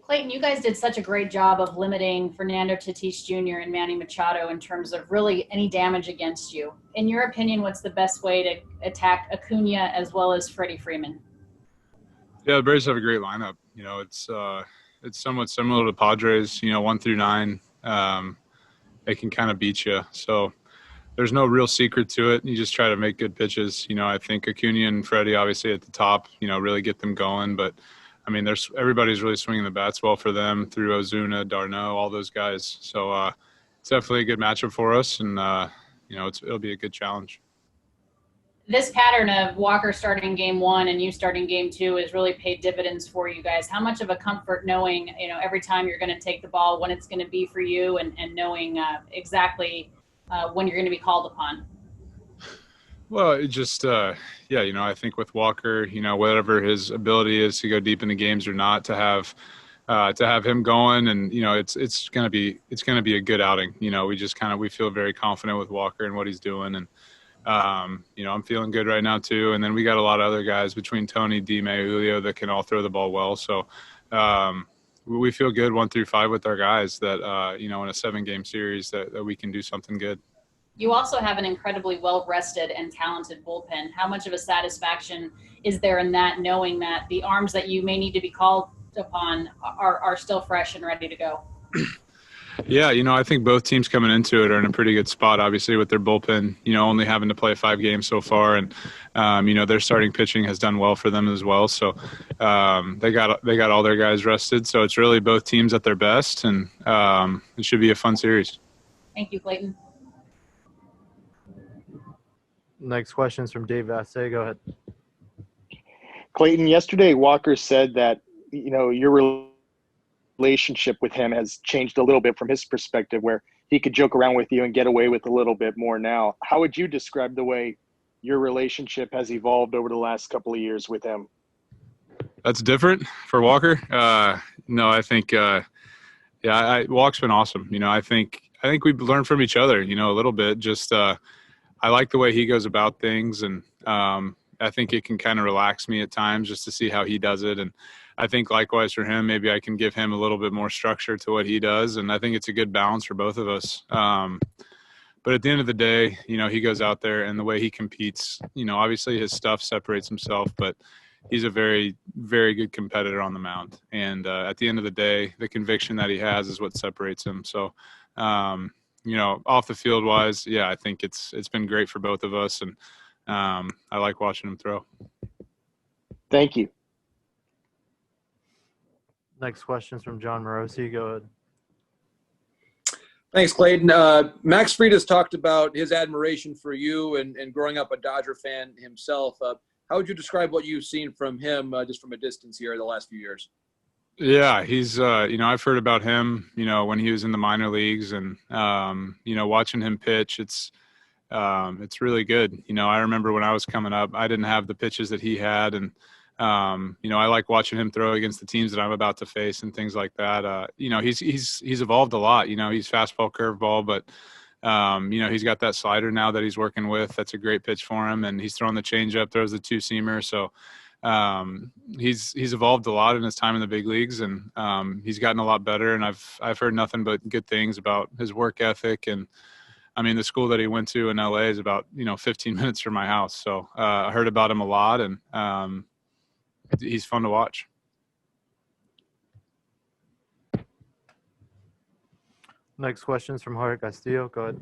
Clayton, you guys did such a great job of limiting Fernando Tatis Jr. and Manny Machado in terms of really any damage against you. In your opinion, what's the best way to attack Acuna as well as Freddie Freeman? Yeah, the Braves have a great lineup. It's somewhat similar to the Padres. 1 through 9, they can kind of beat you. So there's no real secret to it. You just try to make good pitches. I think Acuna and Freddie obviously at the top. Really get them going. But I mean, everybody's really swinging the bats well for them through Ozuna, d'Arnaud, all those guys. So it's definitely a good matchup for us, and it'll be a good challenge. This pattern of Walker starting game 1 and you starting game 2 has really paid dividends for you guys. How much of a comfort knowing, every time you're going to take the ball, when it's going to be for you, and knowing exactly when you're going to be called upon? Well, it just, I think with Walker, whatever his ability is to go deep into games or not, to have him going, and it's gonna be a good outing. We feel very confident with Walker and what he's doing, and I'm feeling good right now too. And then we got a lot of other guys between Tony, D-May, Julio that can all throw the ball well. So we feel good 1 through 5 with our guys that in a 7-game series that we can do something good. You also have an incredibly well-rested and talented bullpen. How much of a satisfaction is there in that, knowing that the arms that you may need to be called upon are still fresh and ready to go? Yeah, I think both teams coming into it are in a pretty good spot, obviously, with their bullpen, only having to play 5 games so far. And, their starting pitching has done well for them as well. So they got all their guys rested. So it's really both teams at their best, and it should be a fun series. Thank you, Clayton. Next question is from Dave Vasse. Go ahead. Clayton, yesterday Walker said that, your relationship with him has changed a little bit from his perspective, where he could joke around with you and get away with a little bit more now. How would you describe the way your relationship has evolved over the last couple of years with him? That's different for Walker. No, I think, Walk's been awesome. I think we've learned from each other, a little bit. Just I like the way he goes about things, and I think it can kind of relax me at times just to see how he does it. And I think likewise for him, maybe I can give him a little bit more structure to what he does. And I think it's a good balance for both of us. But at the end of the day, he goes out there and the way he competes, obviously his stuff separates himself, but he's a very, very good competitor on the mound. And at the end of the day, the conviction that he has is what separates him. So, off the field wise, yeah, I think it's been great for both of us. And I like watching him throw. Thank you. Next question is from John Morosi. Go ahead. Thanks, Clayton. Max Fried has talked about his admiration for you and growing up a Dodger fan himself. How would you describe what you've seen from him just from a distance here the last few years? Yeah, he's, I've heard about him, when he was in the minor leagues, and, watching him pitch, it's really good. I remember when I was coming up, I didn't have the pitches that he had. And, I like watching him throw against the teams that I'm about to face and things like that. He's evolved a lot. He's fastball, curveball, but, he's got that slider now that he's working with. That's a great pitch for him. And he's throwing the changeup, throws the 2-seamer. So, he's evolved a lot in his time in the big leagues, and he's gotten a lot better. And I've heard nothing but good things about his work ethic. And I mean, the school that he went to in LA is about 15 minutes from my house. So I heard about him a lot, and he's fun to watch. Next question is from Jorge Castillo. Go ahead.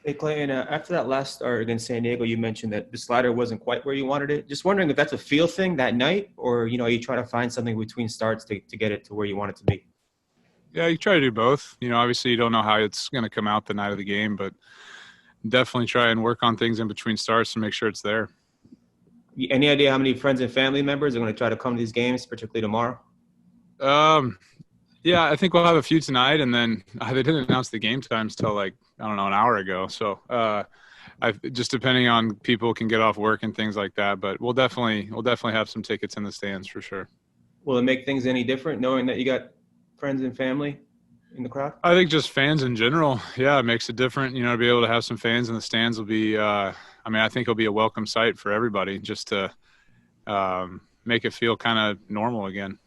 Hey, Clayton, after that last start against San Diego, you mentioned that the slider wasn't quite where you wanted it. Just wondering if that's a feel thing that night, or, you try to find something between starts to get it to where you want it to be? Yeah, you try to do both. Obviously you don't know how it's going to come out the night of the game, but definitely try and work on things in between starts to make sure it's there. Any idea how many friends and family members are going to try to come to these games, particularly tomorrow? Yeah, I think we'll have a few tonight, and then they didn't announce the game times till an hour ago. So just depending on people can get off work and things like that, but we'll definitely have some tickets in the stands for sure. Will it make things any different knowing that you got friends and family in the crowd? I think just fans in general, yeah, it makes it different. To be able to have some fans in the stands will be, I think it'll be a welcome sight for everybody, just to make it feel kind of normal again.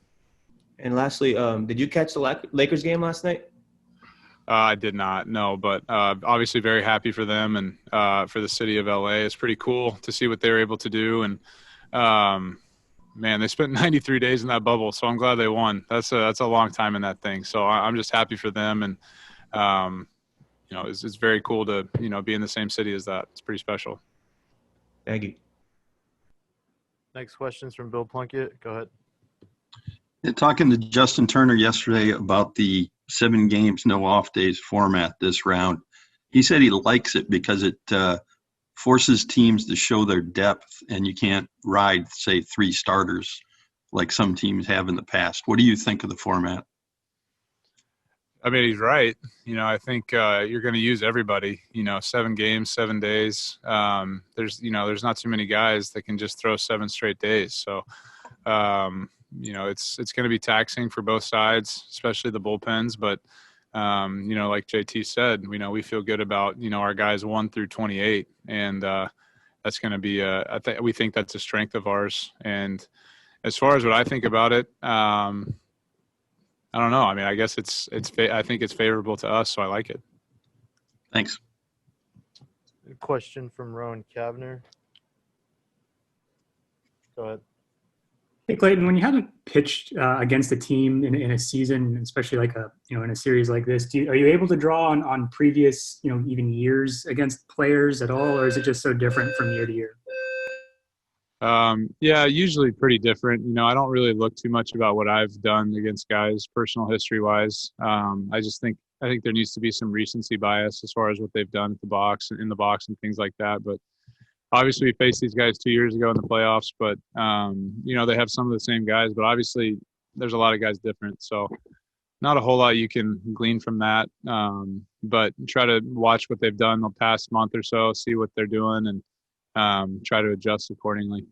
And lastly, did you catch the Lakers game last night? I did not, no, but obviously very happy for them and for the city of LA. It's pretty cool to see what they were able to do. And man, they spent 93 days in that bubble, so I'm glad they won. That's a long time in that thing. So I'm just happy for them. And, it's very cool to, be in the same city as that. It's pretty special. Thank you. Next question's from Bill Plunkett. Go ahead. Yeah, talking to Justin Turner yesterday about the 7 games, no off days format this round, he said he likes it because it forces teams to show their depth, and you can't ride, say, 3 starters like some teams have in the past. What do you think of the format? I mean, he's right. I think you're going to use everybody. 7 games, 7 days. There's not too many guys that can just throw 7 straight days. So, it's going to be taxing for both sides, especially the bullpens. But like JT said, we feel good about our guys 1 through 28, and that's going to be we think that's a strength of ours. And as far as what I think about it, I don't know. I mean, I guess I think it's favorable to us, so I like it. Thanks. A question from Rowan Kavner. Go ahead. Hey, Clayton, when you haven't pitched against a team in a season, especially like in a series like this, are you able to draw on previous, even years against players at all, or is it just so different from year to year? Yeah, usually pretty different. I don't really look too much about what I've done against guys personal history wise. I think there needs to be some recency bias as far as what they've done in the box and things like that. But obviously we faced these guys 2 years ago in the playoffs, but they have some of the same guys, but obviously there's a lot of guys different. So not a whole lot you can glean from that. But try to watch what they've done the past month or so, see what they're doing, and try to adjust accordingly.